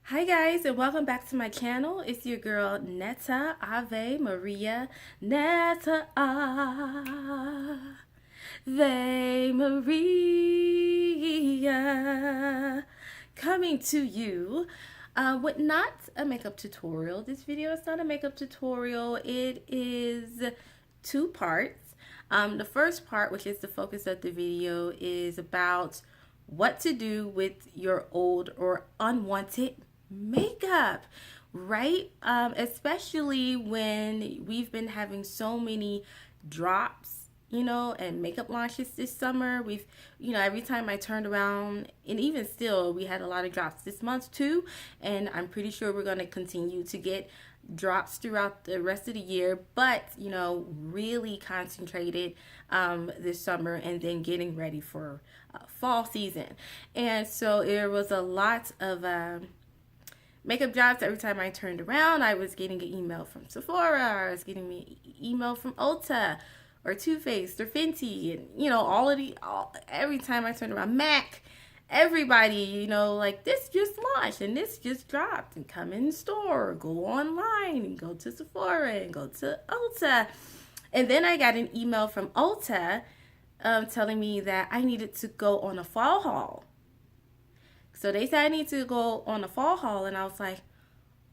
Hi guys, and welcome back to my channel. It's your girl Netta Ave Maria Netta Ave Maria, coming to you with not a makeup tutorial. This video is not a makeup tutorial. It is two parts. The first part, which is the focus of the video, is about what to do with your old or unwanted makeup, right? Especially when we've been having so many drops, and makeup launches this summer. Every time I turned around, and even still, we had a lot of drops this month too, and I'm pretty sure we're going to continue to get drops throughout the rest of the year, but really concentrated this summer, and then getting ready for fall season. And so there was a lot of makeup drops. Every time I turned around, I was getting an email from Sephora, or I was getting an email from Ulta or Too Faced or Fenty, and every time I turned around, MAC, everybody, like, this just launched and this just dropped, and come in store, or go online and go to Sephora and go to Ulta. And then I got an email from Ulta telling me that I needed to go on a fall haul. So they said I need to go on a fall haul, and I was like,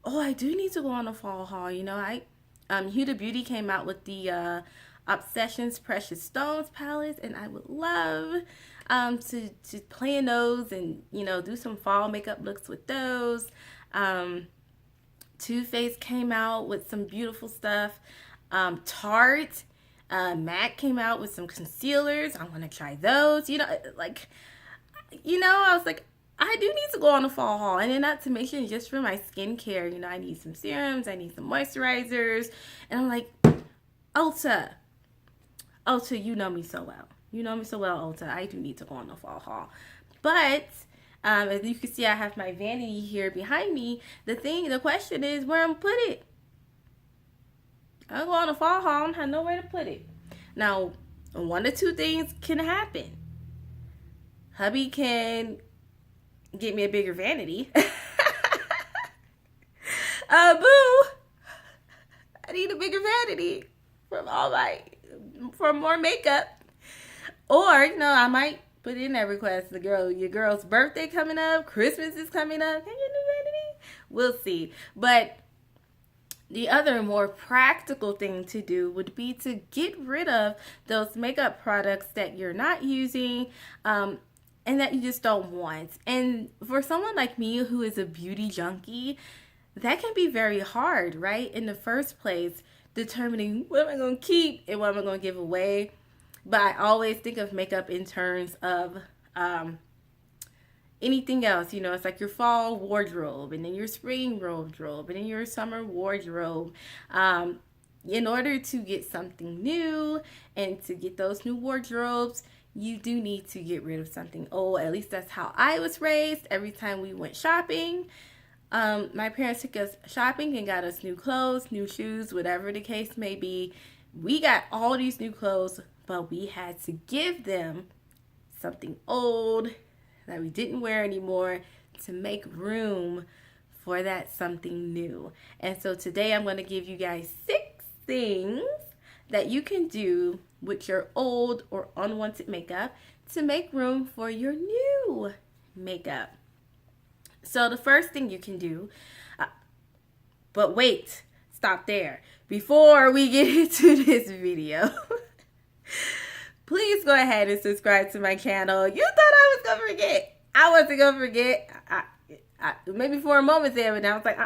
oh, I do need to go on a fall haul. Huda Beauty came out with the Obsessions Precious Stones palettes, and I would love to play in those and, do some fall makeup looks with those. Too Faced came out with some beautiful stuff. Tarte, MAC came out with some concealers. I want to try those. I was like, I do need to go on a fall haul. And then, not to mention, just for my skincare, I need some serums, I need some moisturizers. And I'm like, Ulta, you know me so well. You know me so well, Ulta. I do need to go on a fall haul. But as you can see, I have my vanity here behind me. The question is where I'm gonna put it. I go on a fall haul, I don't have nowhere to put it. Now, one or two things can happen. Hubby can get me a bigger vanity. Boo! I need a bigger vanity for more makeup. Or, I might put in that request. Your girl's birthday coming up, Christmas is coming up. Can you get a new vanity? We'll see. But the other more practical thing to do would be to get rid of those makeup products that you're not using, and that you just don't want. And for someone like me who is a beauty junkie, that can be very hard, right? In the first place, determining what am I going to keep and what am I going to give away. But I always think of makeup in terms of anything else. It's like your fall wardrobe, and then your spring wardrobe, and then your summer wardrobe. In order to get something new and to get those new wardrobes, you do need to get rid of something old. At least that's how I was raised. Every time we went shopping, my parents took us shopping and got us new clothes, new shoes, whatever the case may be. We got all these new clothes, but we had to give them something old that we didn't wear anymore to make room for that something new. And so today I'm going to give you guys 6 things that you can do with your old or unwanted makeup to make room for your new makeup. So the first thing you can do, but wait, stop there. Before we get into this video, please go ahead and subscribe to my channel. You thought I was going to forget. I wasn't going to forget. Maybe for a moment there, but now it's like,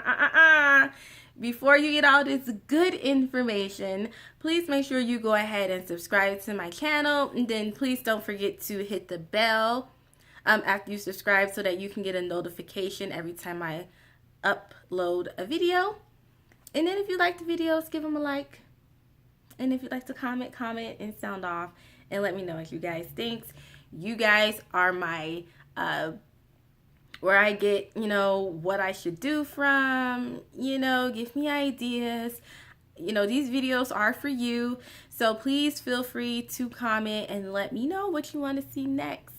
Before you get all this good information, please make sure you go ahead and subscribe to my channel. And then please don't forget to hit the bell after you subscribe, so that you can get a notification every time I upload a video. And then if you like the videos, give them a like. And if you'd like to comment and sound off and let me know what you guys think. You guys are my where I get, what I should do from, give me ideas. These videos are for you. So please feel free to comment and let me know what you want to see next.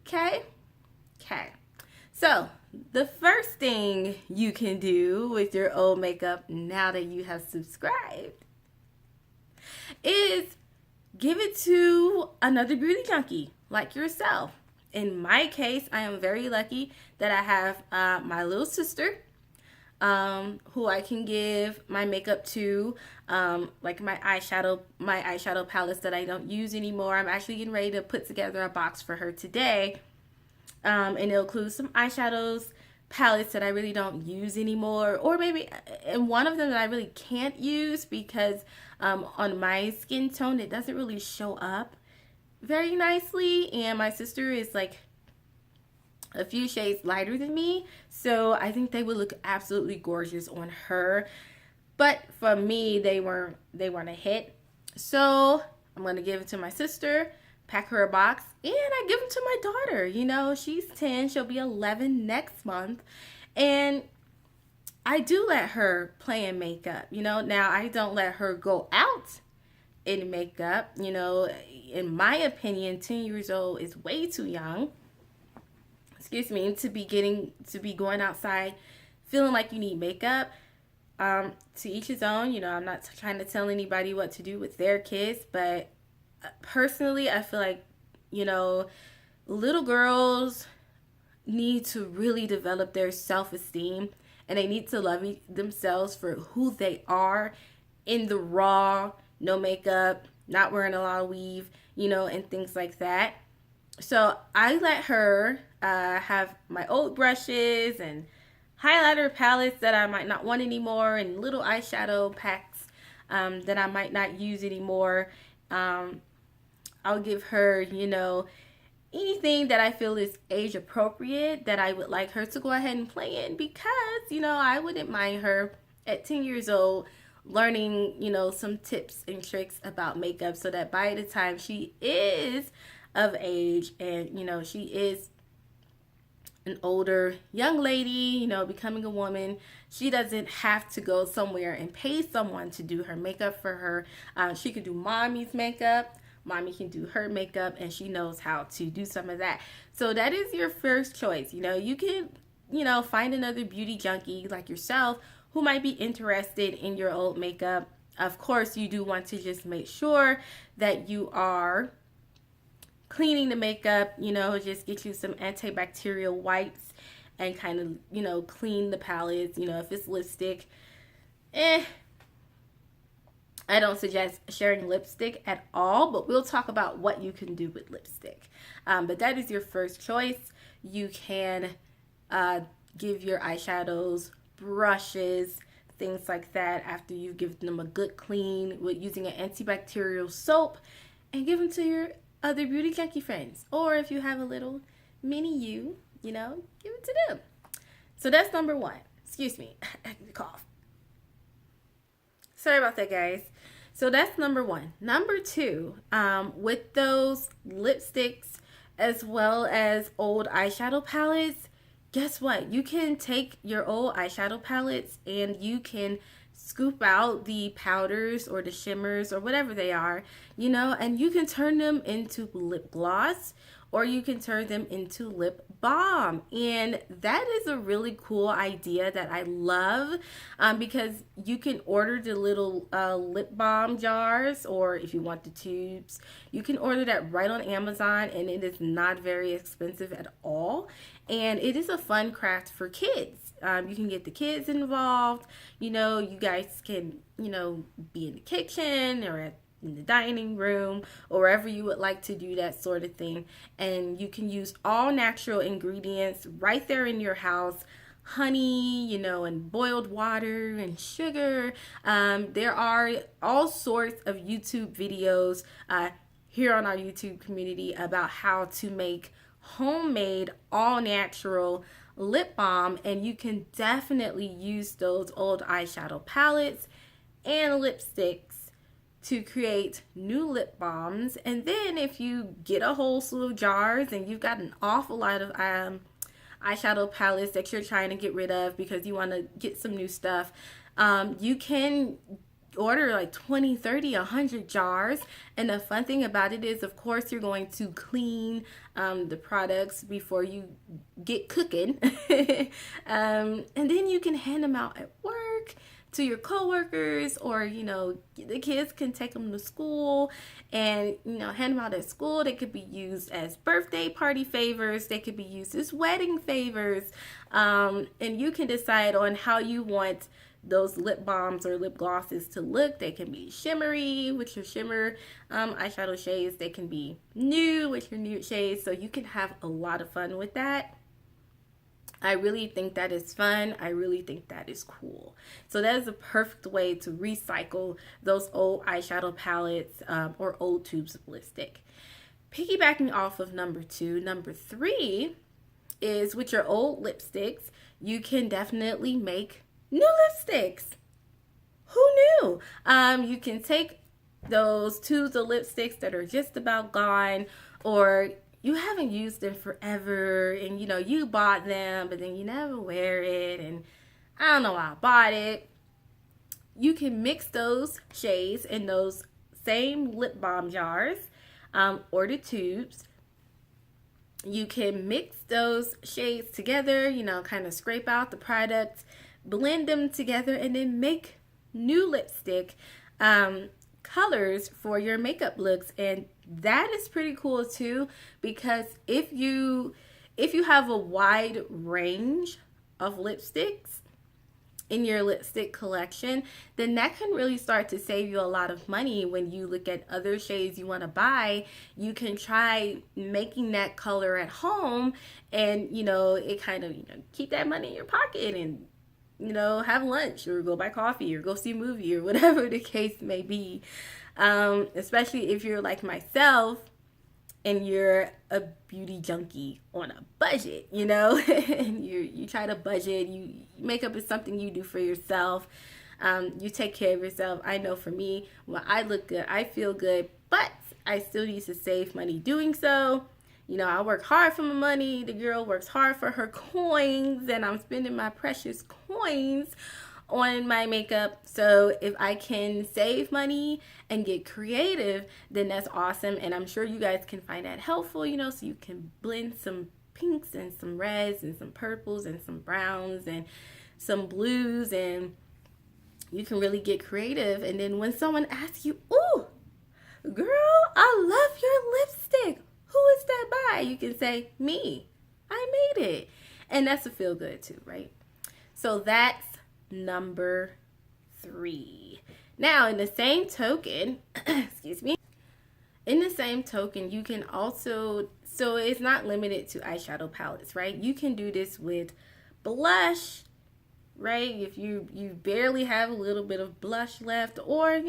Okay? So the first thing you can do with your old makeup now that you have subscribed is give it to another beauty junkie like yourself. In my case, I am very lucky that I have my little sister who I can give my makeup to, like my eyeshadow palettes that I don't use anymore. I'm actually getting ready to put together a box for her today, and it'll include some eyeshadows, palettes that I really don't use anymore, or maybe and one of them that I really can't use because on my skin tone it doesn't really show up very nicely, and my sister is like a few shades lighter than me, so I think they would look absolutely gorgeous on her. But for me, they weren't a hit. So I'm gonna give it to my sister, pack her a box, and I give them to my daughter. You know, she's 10, she'll be 11 next month, and I do let her play in makeup. You know, now I don't let her go out in makeup. You know, in my opinion, 10 years old is way too young, excuse me, to be going outside feeling like you need makeup. To each his own. You know, I'm not trying to tell anybody what to do with their kids, but personally, I feel like, you know, little girls need to really develop their self-esteem, and they need to love themselves for who they are in the raw, no makeup, not wearing a lot of weave, you know, and things like that. So I let her have my old brushes and highlighter palettes that I might not want anymore, and little eyeshadow packs that I might not use anymore. I'll give her, you know, anything that I feel is age appropriate that I would like her to go ahead and play in, because, you know, I wouldn't mind her at 10 years old learning, you know, some tips and tricks about makeup, so that by the time she is of age and, you know, she is an older young lady, you know, becoming a woman, she doesn't have to go somewhere and pay someone to do her makeup for her. She can do mommy's makeup, mommy can do her makeup, and she knows how to do some of that. So that is your first choice. You know, you can, you know, find another beauty junkie like yourself who might be interested in your old makeup. Of course, you do want to just make sure that you are cleaning the makeup, you know, just get you some antibacterial wipes and kind of, you know, clean the palettes. You know, if it's lipstick, I don't suggest sharing lipstick at all, but we'll talk about what you can do with lipstick. But that is your first choice. You can give your eyeshadows, brushes, things like that after you've given them a good clean with using an antibacterial soap, and give them to your other beauty junkie friends. Or if you have a little mini you know, give it to them. So that's number one. Excuse me, I had to cough. Sorry about that, guys. So that's number one. Number two, with those lipsticks as well as old eyeshadow palettes, guess what? You can take your old eyeshadow palettes and you can scoop out the powders or the shimmers or whatever they are, you know, and you can turn them into lip gloss, or you can turn them into lip balm. And that is a really cool idea that I love, because you can order the little lip balm jars, or if you want the tubes, you can order that right on Amazon, and it is not very expensive at all. And it is a fun craft for kids. You can get the kids involved. You know, you guys can, you know, be in the kitchen or in the dining room or wherever you would like to do that sort of thing. And you can use all natural ingredients right there in your house. Honey, you know, and boiled water and sugar. There are all sorts of YouTube videos here on our YouTube community about how to make homemade all natural lip balm, and you can definitely use those old eyeshadow palettes and lipsticks to create new lip balms. And then if you get a whole slew of jars and you've got an awful lot of eyeshadow palettes that you're trying to get rid of because you want to get some new stuff, you can order like 20, 30, 100 jars. And the fun thing about it is, of course, you're going to clean the products before you get cooking. And then you can hand them out at work to your coworkers, or the kids can take them to school and hand them out at school. They could be used as birthday party favors, they could be used as wedding favors, and you can decide on how you want those lip balms or lip glosses to look. They can be shimmery with your shimmer eyeshadow shades, they can be nude with your nude shades, so you can have a lot of fun with that. I really think that is fun. I really think that is cool. So that is a perfect way to recycle those old eyeshadow palettes or old tubes of lipstick. Piggybacking off of number 2, number 3 is with your old lipsticks, you can definitely make new lipsticks. Who knew? You can take those tubes of lipsticks that are just about gone, or you haven't used them forever, and you bought them but then you never wear it, and I don't know why I bought it. You can mix those shades in those same lip balm jars or the tubes. You can mix those shades together, kind of scrape out the product, blend them together, and then make new lipstick colors for your makeup looks. And that is pretty cool too, because if you have a wide range of lipsticks in your lipstick collection, then that can really start to save you a lot of money. When you look at other shades you want to buy, you can try making that color at home, and it kind of keep that money in your pocket, and have lunch or go buy coffee or go see a movie or whatever the case may be. Especially if you're like myself and you're a beauty junkie on a budget, and you try to budget. Makeup is something you do for yourself. You take care of yourself. I know for me, when I look good, I feel good, but I still need to save money doing so. I work hard for my money. The girl works hard for her coins, and I'm spending my precious coins on my makeup. So if I can save money and get creative, then that's awesome. And I'm sure you guys can find that helpful, so you can blend some pinks and some reds and some purples and some browns and some blues, and you can really get creative. And then when someone asks you, "Ooh, girl, I love your lipstick. Who is that by?" you can say, "Me. I made it." And that's a feel good too, right? So that's number 3. Now, in the same token, excuse me, in the same token, you can also, so it's not limited to eyeshadow palettes, right? You can do this with blush, right? If you barely have a little bit of blush left, or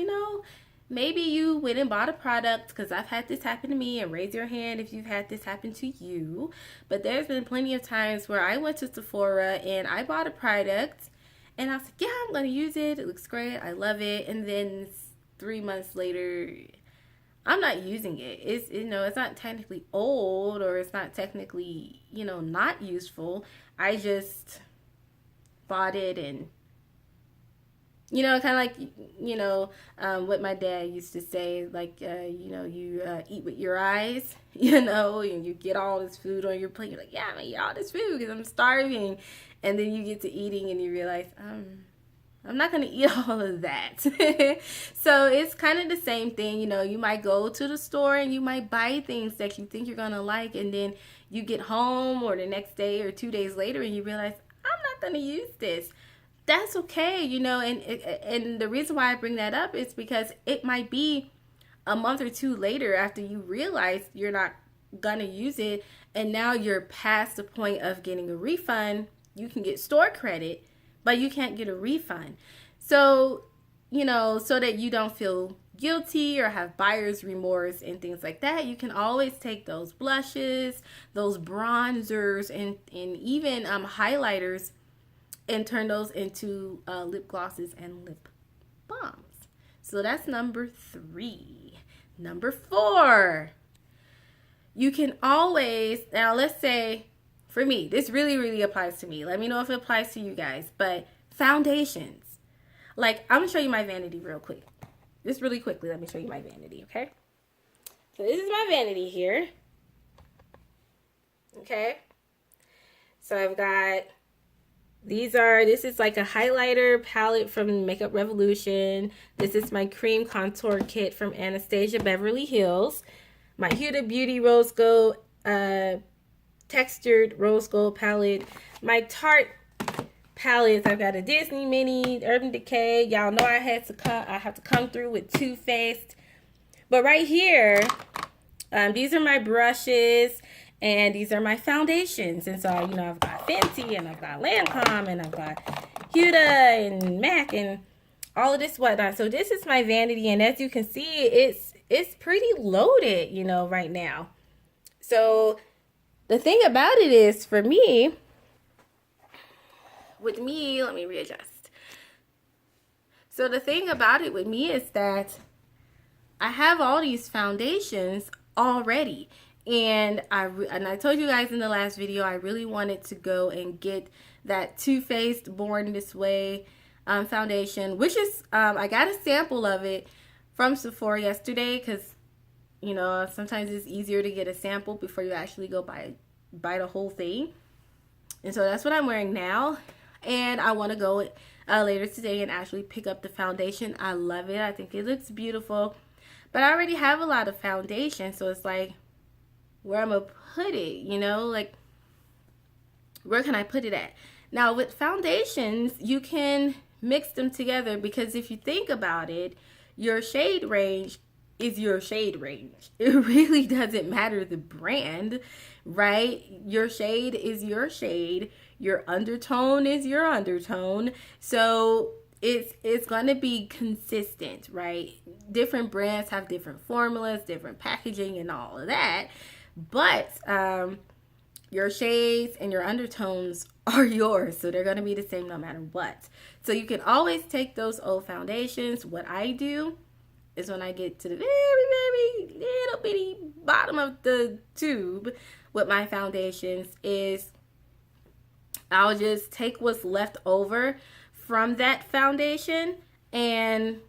maybe you went and bought a product, because I've had this happen to me, and raise your hand if you've had this happen to you. But there's been plenty of times where I went to Sephora and I bought a product, and I was like, yeah, I'm going to use it. It looks great. I love it. And then 3 months later, I'm not using it. It's, it's not technically old, or it's not technically, not useful. I just bought it, and kind of like, what my dad used to say, like, you eat with your eyes, and you get all this food on your plate. You're like, yeah, I'm going to eat all this food because I'm starving. And then you get to eating and you realize, I'm not going to eat all of that. So it's kind of the same thing. You might go to the store and you might buy things that you think you're going to like. And then you get home, or the next day or 2 days later, and you realize, I'm not going to use this. That's okay, and the reason why I bring that up is because it might be a month or 2 later after you realize you're not gonna use it, and now you're past the point of getting a refund. You can get store credit, but you can't get a refund. So, so that you don't feel guilty or have buyer's remorse and things like that, you can always take those blushes, those bronzers, and even highlighters, and turn those into lip glosses and lip balms. So that's number 3. Number 4, you can always, now let's say, for me, this really, really applies to me. Let me know if it applies to you guys. But foundations. like, I'm gonna show you my vanity real quick. Just really quickly, let me show you my vanity, okay? So this is my vanity here. Okay. So I've got, this is like a highlighter palette from Makeup Revolution. This is my cream contour kit from Anastasia Beverly Hills. My Huda Beauty Rose Gold textured rose gold palette. My Tarte palettes. I've got a Disney Mini, Urban Decay. Y'all know I have to come through with Too Faced. But right here, these are my brushes. And these are my foundations. And so, you know, I've got Fenty and I've got Lancome and I've got Huda and MAC and all of this whatnot. So this is my vanity. And as you can see, it's pretty loaded, you know, right now. So the thing about it is, for me, let me readjust. So the thing about it with me is that I have all these foundations already. And I told you guys in the last video, I really wanted to go and get that Too Faced Born This Way foundation, which is, I got a sample of it from Sephora yesterday, because, you know, sometimes it's easier to get a sample before you actually go buy the whole thing. And so that's what I'm wearing now. And I want to go later today and actually pick up the foundation. I love it. I think it looks beautiful. But I already have a lot of foundation, so it's like, where I'm gonna put it, you know, like, where can I put it at? Now with foundations, you can mix them together, because if you think about it, your shade range is your shade range. It really doesn't matter the brand, right? Your shade is your shade. Your undertone is your undertone. So it's going to be consistent, right? Different brands have different formulas, different packaging and all of that. But your shades and your undertones are yours. So they're going to be the same no matter what. So you can always take those old foundations. What I do is, when I get to the very, very little bitty bottom of the tube with my foundations, is I'll just take what's left over from that foundation, and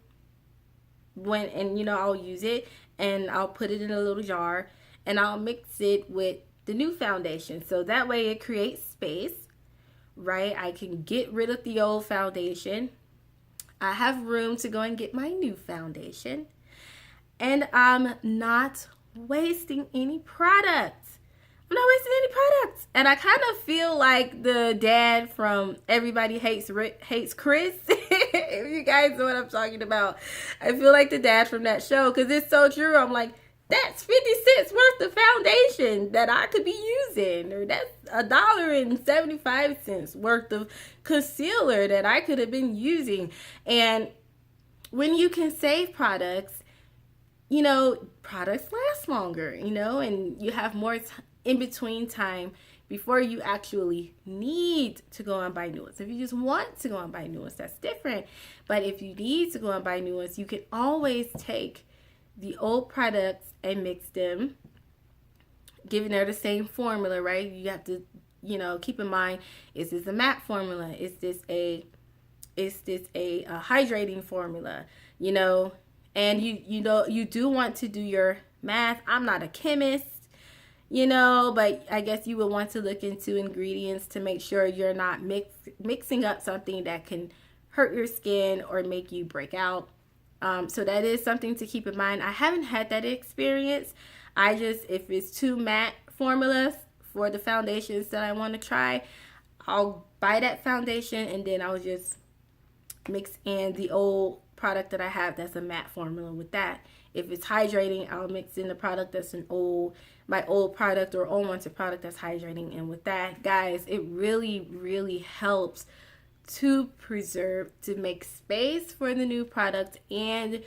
you know, I'll use it and I'll put it in a little jar and I'll mix it with the new foundation. So that way it creates space, right? I can get rid of the old foundation. I have room to go and get my new foundation. And I'm not wasting any products. I'm not wasting any products. And I kind of feel like the dad from Everybody Hates Chris. If you guys know what I'm talking about. I feel like the dad from that show, because it's so true. I'm like, that's 50 cents worth of foundation that I could be using. Or that's $1.75 worth of concealer that I could have been using. And when you can save products, you know, products last longer, you know, and you have more in between time before you actually need to go and buy new ones. If you just want to go and buy new ones, that's different. But if you need to go and buy new ones, you can always take the old products and mix them, given they're the same formula, right? You have to, you know, keep in mind, is this a matte formula? Is this a hydrating formula? You know, and you know, you do want to do your math. I'm not a chemist, you know, but I guess you would want to look into ingredients to make sure you're not mixing up something that can hurt your skin or make you break out. So that is something to keep in mind. I haven't had that experience. I just, if it's two matte formulas for the foundations that I want to try, I'll buy that foundation and then I'll just mix in the old product that I have that's a matte formula with that. If it's hydrating, I'll mix in the product that's my old product or unwanted product that's hydrating in with that. Guys, it really, really helps to preserve, to make space for the new product, and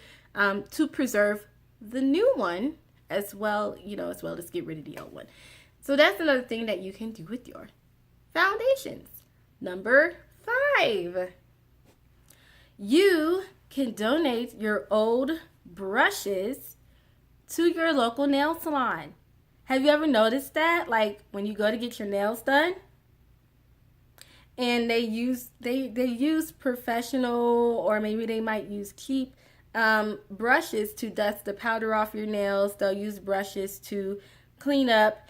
to preserve the new one as well, you know, as well as get rid of the old one. So that's another thing that you can do with your foundations. Number 5, you can donate your old brushes to your local nail salon. Have you ever noticed that? Like when you go to get your nails done and they use professional, or maybe they might use cheap brushes to dust the powder off your nails. They'll use brushes to clean up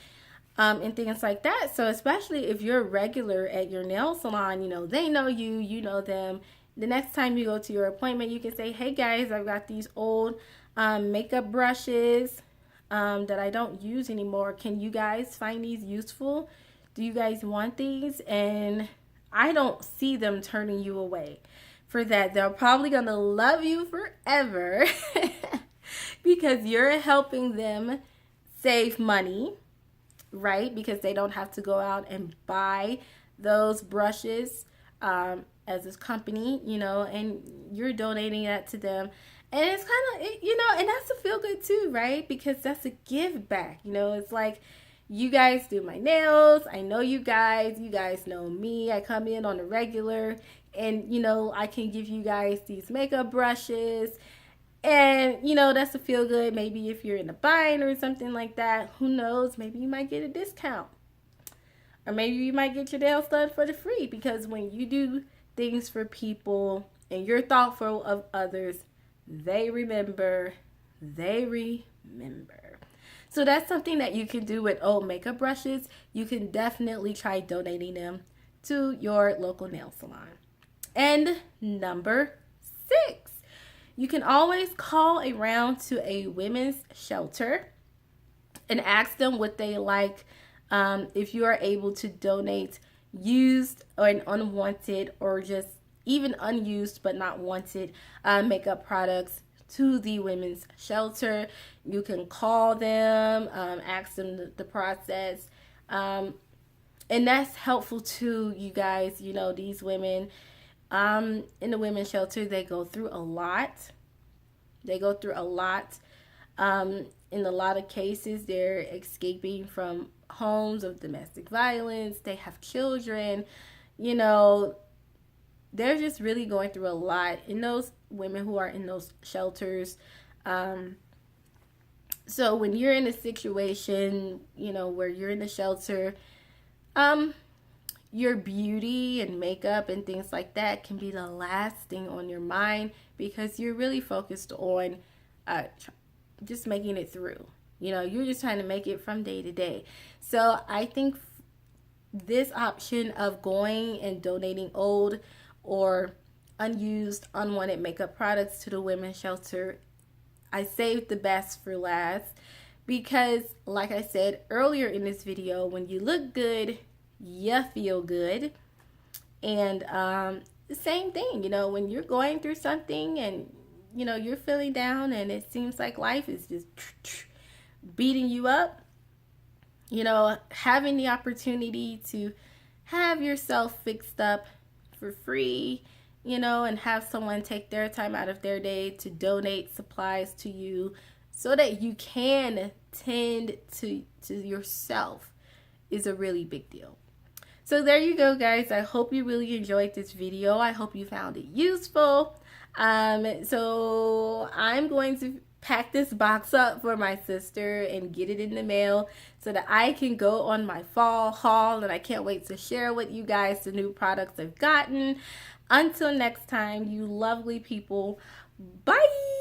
and things like that. So especially if you're a regular at your nail salon, you know, they know you, you know them. The next time you go to your appointment, you can say, hey guys, I've got these old makeup brushes that I don't use anymore. Can you guys find these useful? Do you guys want these? And I don't see them turning you away for that. They're probably going to love you forever because you're helping them save money, right? Because they don't have to go out and buy those brushes as this company, you know, and you're donating that to them. And it's kind of, you know, and that's a feel good too, right? Because that's a give back, you know. It's like, you guys do my nails. I know you guys know me. I come in on a regular, and, you know, I can give you guys these makeup brushes. And, you know, that's a feel good. Maybe if you're in a bind or something like that, who knows? Maybe you might get a discount. Or maybe you might get your nails done for the free, because when you do things for people and you're thoughtful of others, they remember. So that's something that you can do with old makeup brushes. You can definitely try donating them to your local nail salon. And number 6, you can always call around to a women's shelter and ask them what they like. If you are able to donate used or an unwanted, or just even unused but not wanted makeup products to the women's shelter. You can call them, ask them the process, and that's helpful to you guys. You know, these women in the women's shelter, they go through a lot. In a lot of cases, they're escaping from homes of domestic violence. They have children. You know, they're just really going through a lot. In those women who are in those shelters, so when you're in a situation, you know, where you're in the shelter, your beauty and makeup and things like that can be the last thing on your mind, because you're really focused on just making it through. You know, you're just trying to make it from day to day. So I think this option of going and donating old or unused, unwanted makeup products to the women's shelter, I saved the best for last, because like I said earlier in this video, when you look good, you feel good. And the same thing, you know, when you're going through something and, you know, you're feeling down and it seems like life is just beating you up, you know, having the opportunity to have yourself fixed up for free, you know, and have someone take their time out of their day to donate supplies to you so that you can tend to yourself, is a really big deal. So there you go, guys. I hope you really enjoyed this video. I hope you found it useful. So I'm going to pack this box up for my sister and get it in the mail so that I can go on my fall haul, and I can't wait to share with you guys the new products I've gotten. Until next time, you lovely people, bye!